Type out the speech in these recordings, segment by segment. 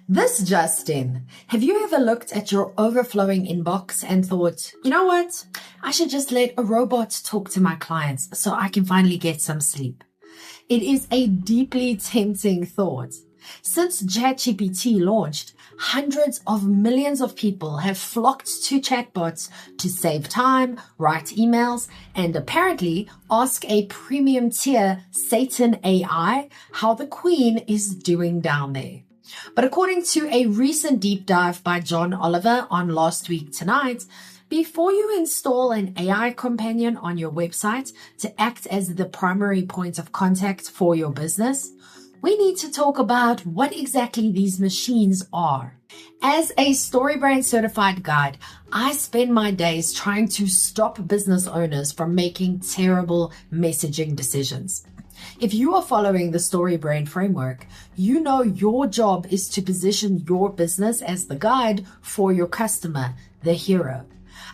This just in. Have you ever looked at your overflowing inbox and thought, you know what? I should just let a robot talk to my clients so I can finally get some sleep. It is a deeply tempting thought. Since ChatGPT launched, hundreds of millions of people have flocked to chatbots to save time, write emails, and apparently ask a premium tier Satan AI how the Queen is doing down there. But according to a recent deep dive by John Oliver on Last Week Tonight, before you install an AI companion on your website to act as the primary point of contact for your business, we need to talk about what exactly these machines are. As a StoryBrand certified guide, I spend my days trying to stop business owners from making terrible messaging decisions. If you are following the StoryBrand framework, you know your job is to position your business as the guide for your customer, the hero.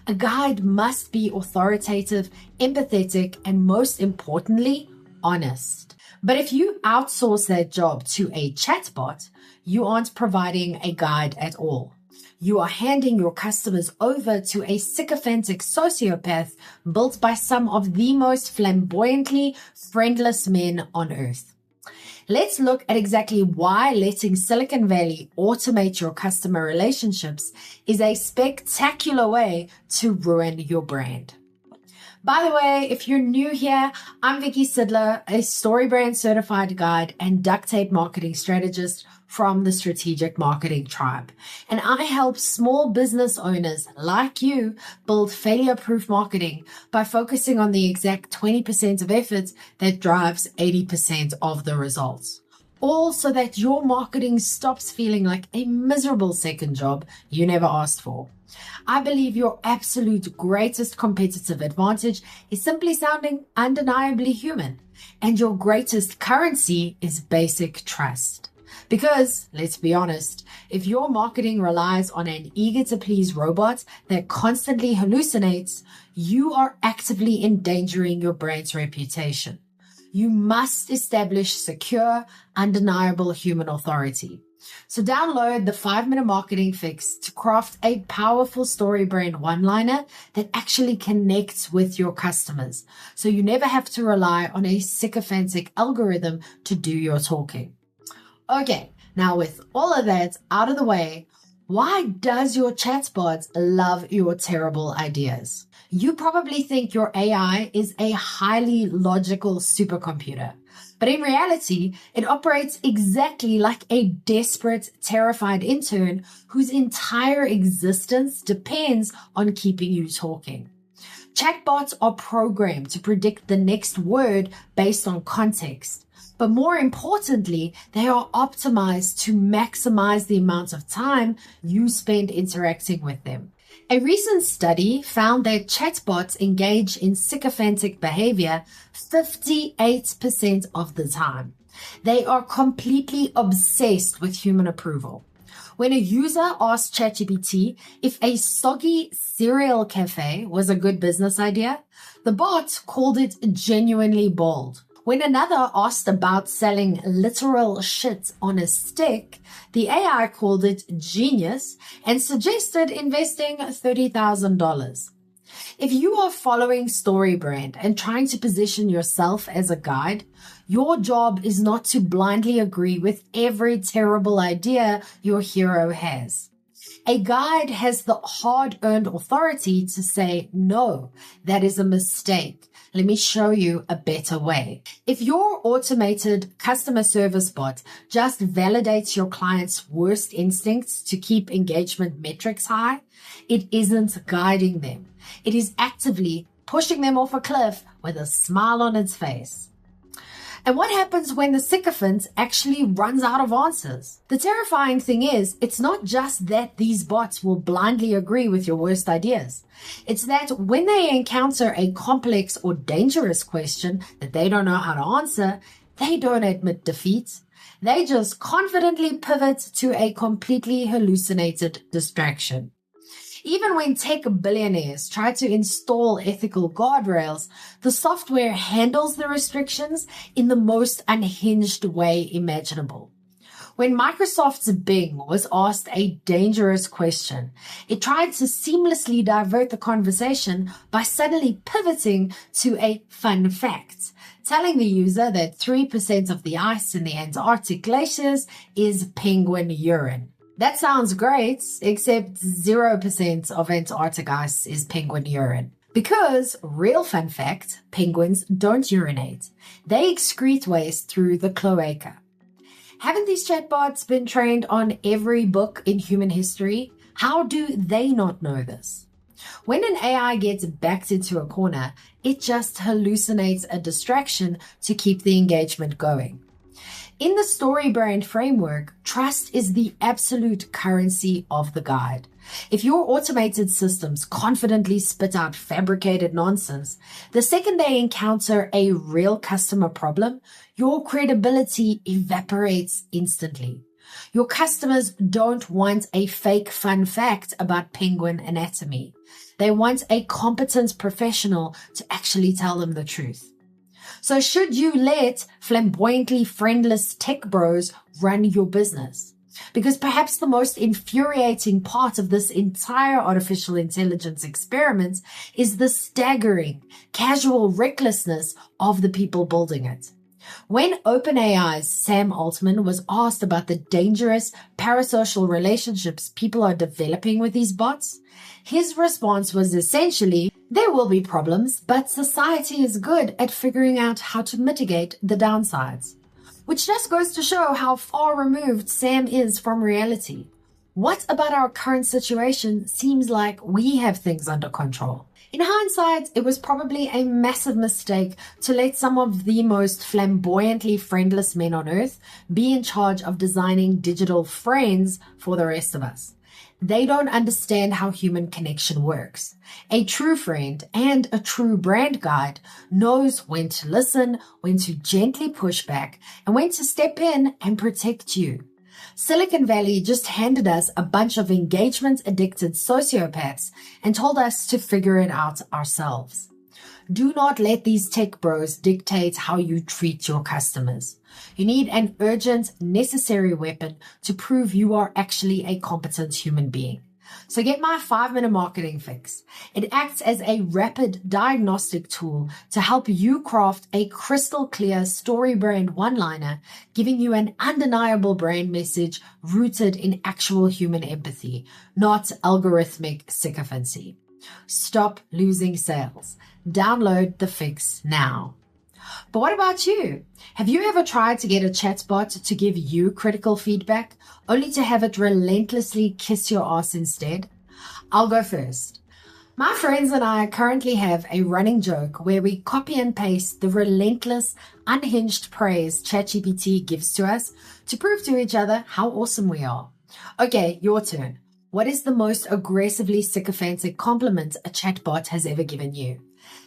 A guide must be authoritative, empathetic, and most importantly, honest. But if you outsource that job to a chatbot, you aren't providing a guide at all. You are handing your customers over to a sycophantic sociopath built by some of the most flamboyantly friendless men on earth. Let's look at exactly why letting Silicon Valley automate your customer relationships is a spectacular way to ruin your brand. By the way, if you're new here, I'm Vicky Sidler, a StoryBrand certified guide and duct tape marketing strategist from the Strategic Marketing Tribe. And I help small business owners like you build failure-proof marketing by focusing on the exact 20% of effort that drives 80% of the results. All so that your marketing stops feeling like a miserable second job you never asked for. I believe your absolute greatest competitive advantage is simply sounding undeniably human, and your greatest currency is basic trust. Because, let's be honest, if your marketing relies on an eager-to-please robot that constantly hallucinates, you are actively endangering your brand's reputation. You must establish secure, undeniable human authority. So download the 5-minute marketing fix to craft a powerful StoryBrand one-liner that actually connects with your customers, so you never have to rely on a sycophantic algorithm to do your talking. Okay, now with all of that out of the way, why does your chatbot love your terrible ideas? You probably think your AI is a highly logical supercomputer, but in reality, it operates exactly like a desperate, terrified intern whose entire existence depends on keeping you talking. Chatbots are programmed to predict the next word based on context. But more importantly, they are optimized to maximize the amount of time you spend interacting with them. A recent study found that chatbots engage in sycophantic behavior 58% of the time. They are completely obsessed with human approval. When a user asked ChatGPT if a soggy cereal cafe was a good business idea, the bot called it genuinely bold. When another asked about selling literal shit on a stick, the AI called it genius and suggested investing $30,000. If you are following StoryBrand and trying to position yourself as a guide, your job is not to blindly agree with every terrible idea your hero has. A guide has the hard-earned authority to say, no, that is a mistake. Let me show you a better way. If your automated customer service bot just validates your client's worst instincts to keep engagement metrics high, it isn't guiding them. It is actively pushing them off a cliff with a smile on its face. And what happens when the sycophant actually runs out of answers? The terrifying thing is, it's not just that these bots will blindly agree with your worst ideas. It's that when they encounter a complex or dangerous question that they don't know how to answer, they don't admit defeat. They just confidently pivot to a completely hallucinated distraction. Even when tech billionaires try to install ethical guardrails, the software handles the restrictions in the most unhinged way imaginable. When Microsoft's Bing was asked a dangerous question, it tried to seamlessly divert the conversation by suddenly pivoting to a fun fact, telling the user that 3% of the ice in the Antarctic glaciers is penguin urine. That sounds great, except 0% of Antarctic ice is penguin urine. Because, real fun fact, penguins don't urinate. They excrete waste through the cloaca. Haven't these chatbots been trained on every book in human history? How do they not know this? When an AI gets backed into a corner, it just hallucinates a distraction to keep the engagement going. In the story brand framework, trust is the absolute currency of the guide. If your automated systems confidently spit out fabricated nonsense, the second they encounter a real customer problem, your credibility evaporates instantly. Your customers don't want a fake fun fact about penguin anatomy. They want a competent professional to actually tell them the truth. So should you let flamboyantly friendless tech bros run your business? Because perhaps the most infuriating part of this entire artificial intelligence experiment is the staggering, casual recklessness of the people building it. When OpenAI's Sam Altman was asked about the dangerous parasocial relationships people are developing with these bots, his response was essentially, there will be problems, but society is good at figuring out how to mitigate the downsides. Which just goes to show how far removed Sam is from reality. What about our current situation seems like we have things under control? In hindsight, it was probably a massive mistake to let some of the most flamboyantly friendless men on earth be in charge of designing digital friends for the rest of us. They don't understand how human connection works. A true friend and a true brand guide knows when to listen, when to gently push back, and when to step in and protect you. Silicon Valley just handed us a bunch of engagement-addicted sociopaths and told us to figure it out ourselves. Do not let these tech bros dictate how you treat your customers. You need an urgent, necessary weapon to prove you are actually a competent human being. So get my 5-minute marketing fix. It acts as a rapid diagnostic tool to help you craft a crystal clear story brand one-liner, giving you an undeniable brand message rooted in actual human empathy, not algorithmic sycophancy. Stop losing sales. Download the fix now. But what about you? Have you ever tried to get a chatbot to give you critical feedback, only to have it relentlessly kiss your ass instead? I'll go first. My friends and I currently have a running joke where we copy and paste the relentless, unhinged praise ChatGPT gives to us to prove to each other how awesome we are. Okay, your turn. What is the most aggressively sycophantic compliment a chatbot has ever given you?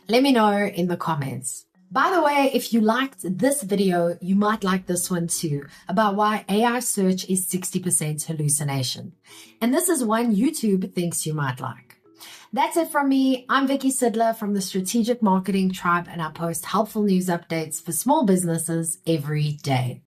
Let me know in the comments. By the way, if you liked this video, you might like this one too, about why AI search is 60% hallucination. And this is one YouTube thinks you might like. That's it from me. I'm Vicky Sidler from the Strategic Marketing Tribe, and I post helpful news updates for small businesses every day.